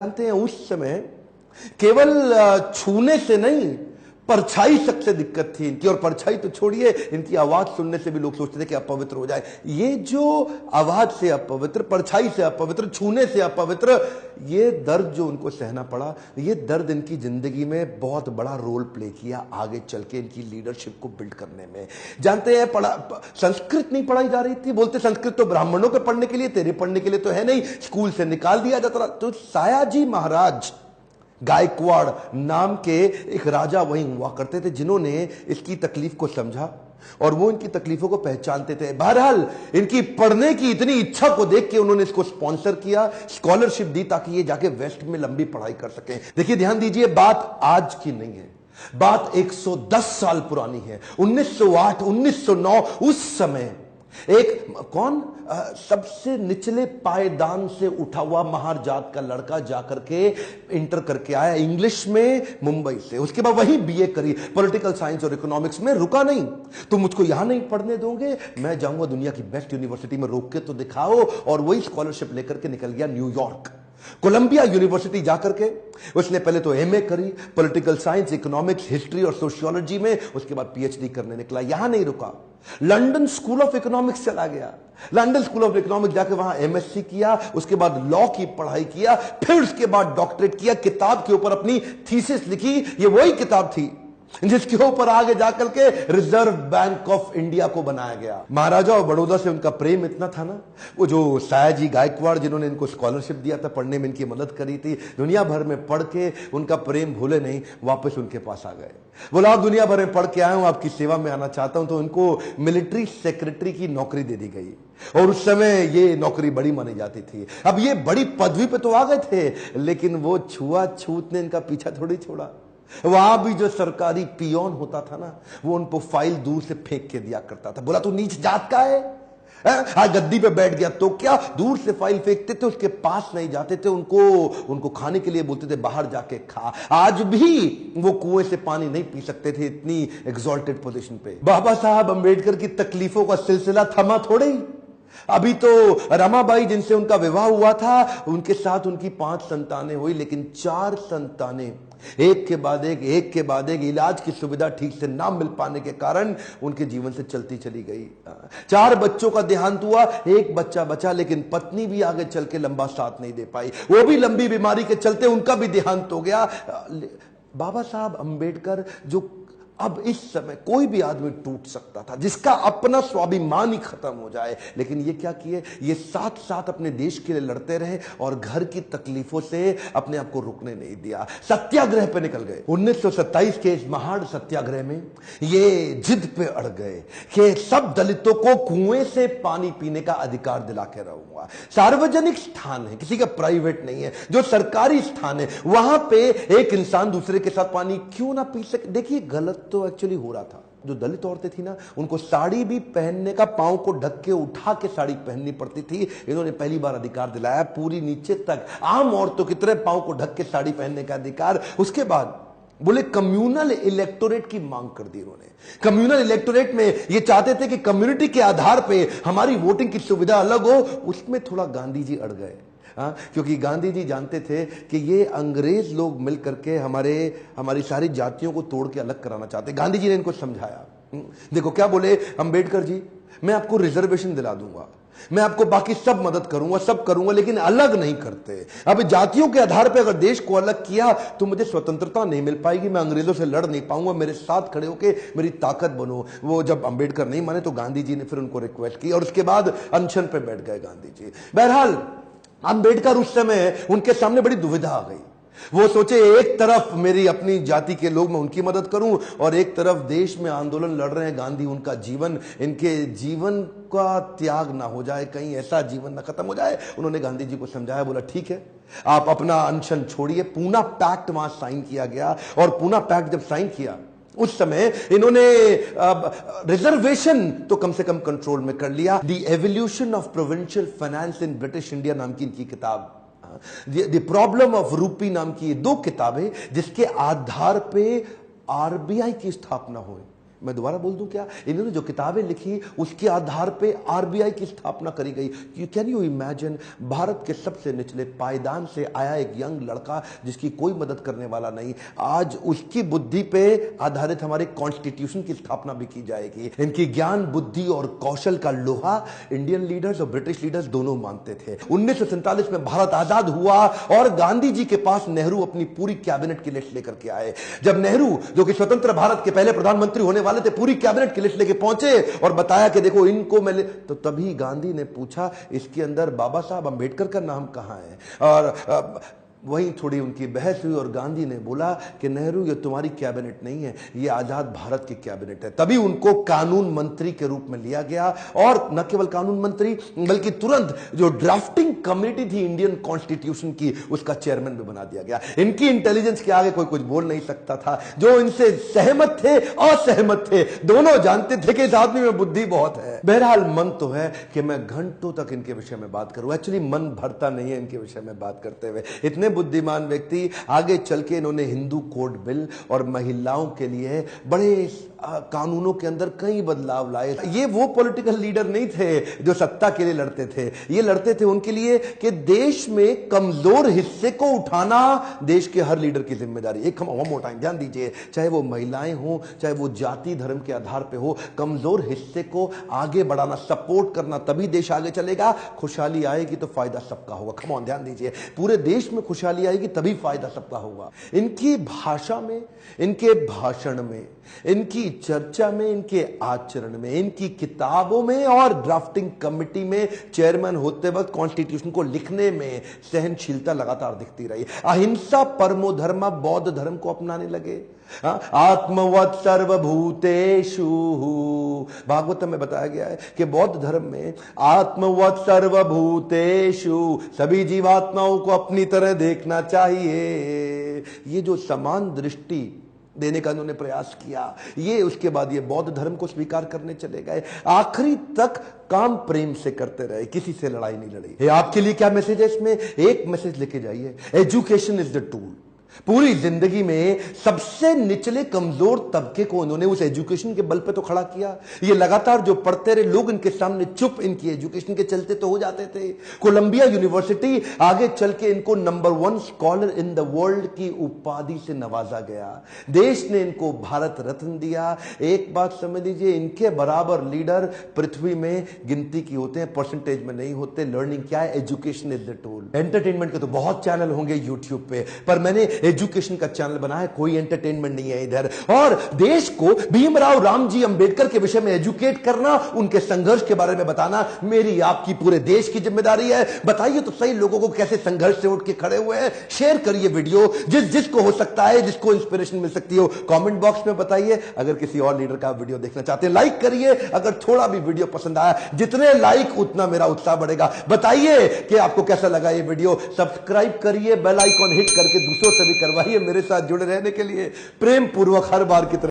जानते हैं उस समय केवल छूने से नहीं, परछाई सबसे दिक्कत थी इनकी। और परछाई तो छोड़िए, इनकी आवाज सुनने से भी लोग सोचते थे कि अपवित्र हो जाए। ये जो आवाज से अपवित्र, परछाई से अपवित्र, छूने से अपवित्र, ये दर्द जो उनको सहना पड़ा, ये दर्द इनकी जिंदगी में बहुत बड़ा रोल प्ले किया आगे चल के इनकी लीडरशिप को बिल्ड करने में। जानते हैं, संस्कृत नहीं पढ़ाई जा रही थी। बोलते संस्कृत तो ब्राह्मणों के पढ़ने के लिए, तेरे पढ़ने के लिए तो है नहीं, स्कूल से निकाल दिया जाता। तो सायाजी महाराज गायकवाड़ नाम के एक राजा वहीं हुआ करते थे, जिन्होंने इसकी तकलीफ को समझा और वो इनकी तकलीफों को पहचानते थे। बहरहाल इनकी पढ़ने की इतनी इच्छा को देख के उन्होंने इसको स्पॉन्सर किया, स्कॉलरशिप दी, ताकि ये जाके वेस्ट में लंबी पढ़ाई कर सके। देखिए, ध्यान दीजिए, बात आज की नहीं है, बात 110 साल पुरानी है। 1908 1909 उस समय एक सबसे निचले पायदान से उठा हुआ महार जात का लड़का जाकर के इंटर करके आया इंग्लिश में मुंबई से। उसके बाद वही बीए करी, पॉलिटिकल साइंस और इकोनॉमिक्स में। रुका नहीं, तुम मुझको यहां नहीं पढ़ने दोगे, मैं जाऊंगा दुनिया की बेस्ट यूनिवर्सिटी में, रोक के तो दिखाओ। और वही स्कॉलरशिप लेकर के निकल गया न्यूयॉर्क, कोलंबिया यूनिवर्सिटी जाकर के उसने पहले तो एमए करी, पॉलिटिकल साइंस, इकोनॉमिक्स, हिस्ट्री और सोशियोलॉजी में। उसके बाद पीएचडी करने निकला। यहां नहीं रुका, लंदन स्कूल ऑफ इकोनॉमिक्स चला गया। लंदन स्कूल ऑफ इकोनॉमिक्स जाकर वहां एमएससी किया, उसके बाद लॉ की पढ़ाई किया, फिर उसके बाद डॉक्टरेट किया, किताब के ऊपर अपनी थीसिस लिखी। ये वही किताब थी जिसके ऊपर आगे जाकर के रिजर्व बैंक ऑफ इंडिया को बनाया गया। महाराजा और बड़ौदा से उनका प्रेम इतना था ना, वो जो सायाजी गायकवाड़ जिन्होंने इनको स्कॉलरशिप दिया था, पढ़ने में इनकी मदद करी थी, दुनिया भर में पढ़ के उनका प्रेम भूले नहीं, वापस उनके पास आ गए। बोला, आप दुनिया भर में पढ़ के आए हूं, आपकी सेवा में आना चाहता हूं। तो उनको मिलिट्री सेक्रेटरी की नौकरी दे दी गई, और उस समय ये नौकरी बड़ी मानी जाती थी। अब ये बड़ी पदवी पे तो आ गए थे, लेकिन वो छुआछूत ने इनका पीछा थोड़ी छोड़ा। वहां भी जो सरकारी पियोन होता था ना, वो उनको फाइल दूर से फेंक के दिया करता था। बोला, तू नीच जात का है? आज गद्दी पे बैठ गया तो क्या? दूर से फाइल फेंकते थे, उसके पास नहीं जाते थे। उनको खाने के लिए बोलते थे, बाहर जाके खा। आज भी वो कुएं से पानी नहीं पी सकते थे, इतनी एग्जॉल्टेड पोजीशन पे। बाबा साहब अंबेडकर की तकलीफों का सिलसिला थमा थोड़े ही। अभी तो रमाबाई जिनसे उनका विवाह हुआ था, उनके साथ उनकी 5 संतानें हुई, लेकिन 4 संतानें एक के बाद एक इलाज की सुविधा ठीक से ना मिल पाने के कारण उनके जीवन से चलती चली गई। 4 बच्चों का देहांत हुआ, 1 बच्चा बचा, लेकिन पत्नी भी आगे चल के लंबा साथ नहीं दे पाई। वो भी लंबी बीमारी के चलते उनका भी देहांत हो गया। बाबा साहब अंबेडकर, जो अब इस समय कोई भी आदमी टूट सकता था, जिसका अपना स्वाभिमान ही खत्म हो जाए, लेकिन ये क्या किए, ये साथ साथ अपने देश के लिए लड़ते रहे और घर की तकलीफों से अपने आप को रुकने नहीं दिया। सत्याग्रह पे निकल गए। 1927 के इस महान सत्याग्रह में ये जिद पे अड़ गए कि सब दलितों को कुएं से पानी पीने का अधिकार दिला के रहूंगा। सार्वजनिक स्थान है, किसी का प्राइवेट नहीं है, जो सरकारी स्थान है, वहां पे एक इंसान दूसरे के साथ पानी क्यों ना पी सके। देखिए, गलत तो एक्चुअली हो रहा था। जो दलित औरतें थी ना, उनको साड़ी भी पहनने का, पांव को ढक के उठा के साड़ी पहननी पड़ती थी। इन्होंने पहली बार अधिकार दिलाया, पूरी नीचे तक आम औरतों की तरह पांव को ढक के साड़ी पहनने का अधिकार। उसके बाद बोले कम्युनल इलेक्टोरेट की मांग कर दी इन्होंने। कम्युनल इलेक्टोरेट में ये चाहते थे कि कम्युनिटी के आधार पे हमारी वोटिंग की सुविधा अलग हो। उसमें थोड़ा गांधी जी अड़ गए, क्योंकि गांधी जी जानते थे कि ये अंग्रेज लोग मिल करके हमारी सारी जातियों को तोड़ के अलग कराना चाहते। गांधी जी ने इनको समझाया। देखो क्या बोले अंबेडकर जी, मैं आपको रिजर्वेशन दिला दूंगा, मैं आपको बाकी सब मदद करूंगा, सब करूंगा, लेकिन अलग नहीं करते। अब जातियों के आधार पर अगर देश को अलग किया तो मुझे स्वतंत्रता नहीं मिल पाएगी, मैं अंग्रेजों से लड़ नहीं पाऊंगा, मेरे साथ खड़े होके मेरी ताकत बनो। वो जब अंबेडकर नहीं माने तो गांधी जी ने फिर उनको रिक्वेस्ट की, और उसके बाद अनशन पे बैठ गए गांधी जी। बहरहाल अंबेडकर उस समय उनके सामने बड़ी दुविधा आ गई। वो सोचे, एक तरफ मेरी अपनी जाति के लोग, मैं उनकी मदद करूं, और एक तरफ देश में आंदोलन लड़ रहे हैं गांधी, उनका जीवन, इनके जीवन का त्याग ना हो जाए, कहीं ऐसा जीवन ना खत्म हो जाए। उन्होंने गांधी जी को समझाया, बोला ठीक है, आप अपना अनशन छोड़िए। पूना पैक्ट वहां साइन किया गया, और पूना पैक्ट जब साइन किया, उस समय इन्होंने रिजर्वेशन तो कम से कम कंट्रोल में कर लिया। The evolution of provincial finance in British India नाम की इनकी किताब, द प्रॉब्लम ऑफ रूपी नाम की 2 किताबें, जिसके आधार पे आरबीआई की स्थापना हुई। मैं दोबारा बोल दूं क्या? इन्होंने जो किताबें लिखी उसके आधार पे आरबीआई की स्थापना करी गई। कैन यू इमेजिन, भारत के सबसे निचले पायदान से आया एक यंग लड़का जिसकी कोई मदद करने वाला नहीं, आज उसकी बुद्धि पे आधारित हमारे कॉन्स्टिट्यूशन की स्थापना भी की जाएगी। इनकी ज्ञान, बुद्धि और कौशल का लोहा इंडियन लीडर्स और ब्रिटिश लीडर्स दोनों मानते थे। 1947 में भारत आजाद हुआ और गांधी जी के पास नेहरू अपनी पूरी कैबिनेट की लिस्ट लेकर के आए। जब नेहरू, जो कि स्वतंत्र भारत के पहले प्रधानमंत्री होने वाले थे, पूरी कैबिनेट की लिस्ट लेके पहुंचे और बताया कि देखो इनको मैं तो तभी गांधी ने पूछा इसके अंदर बाबा साहब अंबेडकर का नाम कहां है? और वहीं थोड़ी उनकी बहस हुई और गांधी ने बोला कि नेहरू ये तुम्हारी कैबिनेट नहीं है, ये आजाद भारत की कैबिनेट है। तभी उनको कानून मंत्री के रूप में लिया गया और न केवल कानून मंत्री बल्कि तुरंत जो ड्राफ्टिंग कमेटी थी इंडियन कॉन्स्टिट्यूशन की, उसका चेयरमैन भी बना दिया गया। इनकी इंटेलिजेंस के आगे कोई कुछ बोल नहीं सकता था। जो इनसे सहमत थे, असहमत थे, दोनों जानते थे कि इस आदमी में बुद्धि बहुत है। बहरहाल मन तो है कि मैं घंटों तक इनके विषय में बात करूं, एक्चुअली मन भरता नहीं है इनके विषय में बात करते हुए। इतने बुद्धिमान व्यक्ति, आगे चल के इन्होंने हिंदू कोड बिल और महिलाओं के लिए बड़े कानूनों के अंदर कई बदलाव लाए। ये वो पॉलिटिकल लीडर नहीं थे जो सत्ता के लिए लड़ते थे, ये लड़ते थे उनके लिए कि देश में कमजोर हिस्से को उठाना देश के हर लीडर की जिम्मेदारी। एक हम टाइम ध्यान दीजिए, चाहे वो महिलाएं हो, चाहे वो जाति धर्म के आधार पे हो, कमजोर हिस्से को आगे बढ़ाना, सपोर्ट करना, तभी देश आगे चलेगा। खुशहाली आएगी तो फायदा सबका होगा। कम ऑन, ध्यान दीजिए, पूरे देश में खुशहाली आएगी तभी फायदा सबका होगा। इनकी भाषा में, इनके भाषण में, इनकी चर्चा में, इनके आचरण में, इनकी किताबों में और ड्राफ्टिंग कमेटी में चेयरमैन होते वक्त कॉन्स्टिट्यूशन को लिखने में सहनशीलता लगातार दिखती रही। अहिंसा परमो धर्म, बौद्ध धर्म को अपनाने लगे। आत्मवत् सर्वभूतेषु, भागवतम में बताया गया है कि बौद्ध धर्म में आत्मवत् सर्वभूतेषु, सभी जीवात्माओं को अपनी तरह देखना चाहिए। ये जो समान दृष्टि देने का उन्होंने प्रयास किया, ये उसके बाद ये बौद्ध धर्म को स्वीकार करने चले गए। आखिरी तक काम प्रेम से करते रहे, किसी से लड़ाई नहीं लड़ी। आपके लिए क्या मैसेज है इसमें? एक मैसेज लेके जाइए, एजुकेशन इज द टूल। पूरी जिंदगी में सबसे निचले कमजोर तबके को उन्होंने उस एजुकेशन के बल पे तो खड़ा किया। ये लगातार जो पढ़ते रहे लोग, इनके सामने चुप, इनकी एजुकेशन के चलते तो हो जाते थे। कोलंबिया यूनिवर्सिटी आगे चल के इनको number 1 scholar in the world की उपाधि से नवाजा गया। देश ने इनको भारत रत्न दिया। एक बात समझ लीजिए, इनके बराबर लीडर पृथ्वी में गिनती की होते हैं, परसेंटेज में नहीं होते। लर्निंग क्या है? Education is the tool. Entertainment के तो बहुत चैनल होंगे यूट्यूब पे, पर मैंने एजुकेशन का चैनल बना है, कोई एंटरटेनमेंट नहीं है इधर। और देश को भीमराव रामजी अंबेडकर के विषय में एजुकेट करना, उनके संघर्ष के बारे में बताना मेरी आपकी पूरे देश की जिम्मेदारी है। बताइए तो सही लोगों को कैसे संघर्ष से उठ के खड़े हुए हैं। शेयर करिए वीडियो, जिसको हो सकता है, जिसको इंस्पिरेशन मिल सकती हो, कमेंट बॉक्स में बताइए। अगर किसी और लीडर का वीडियो देखना चाहते हैं, लाइक करिए। अगर थोड़ा भी वीडियो पसंद आया, जितने लाइक उतना मेरा उत्साह बढ़ेगा। बताइए कि आपको कैसा लगा ये वीडियो। सब्सक्राइब करिए, बेल आइकॉन हिट करके दूसरों से भी करवाइए मेरे साथ जुड़े रहने के लिए। प्रेम पूर्वक हर बार की तरह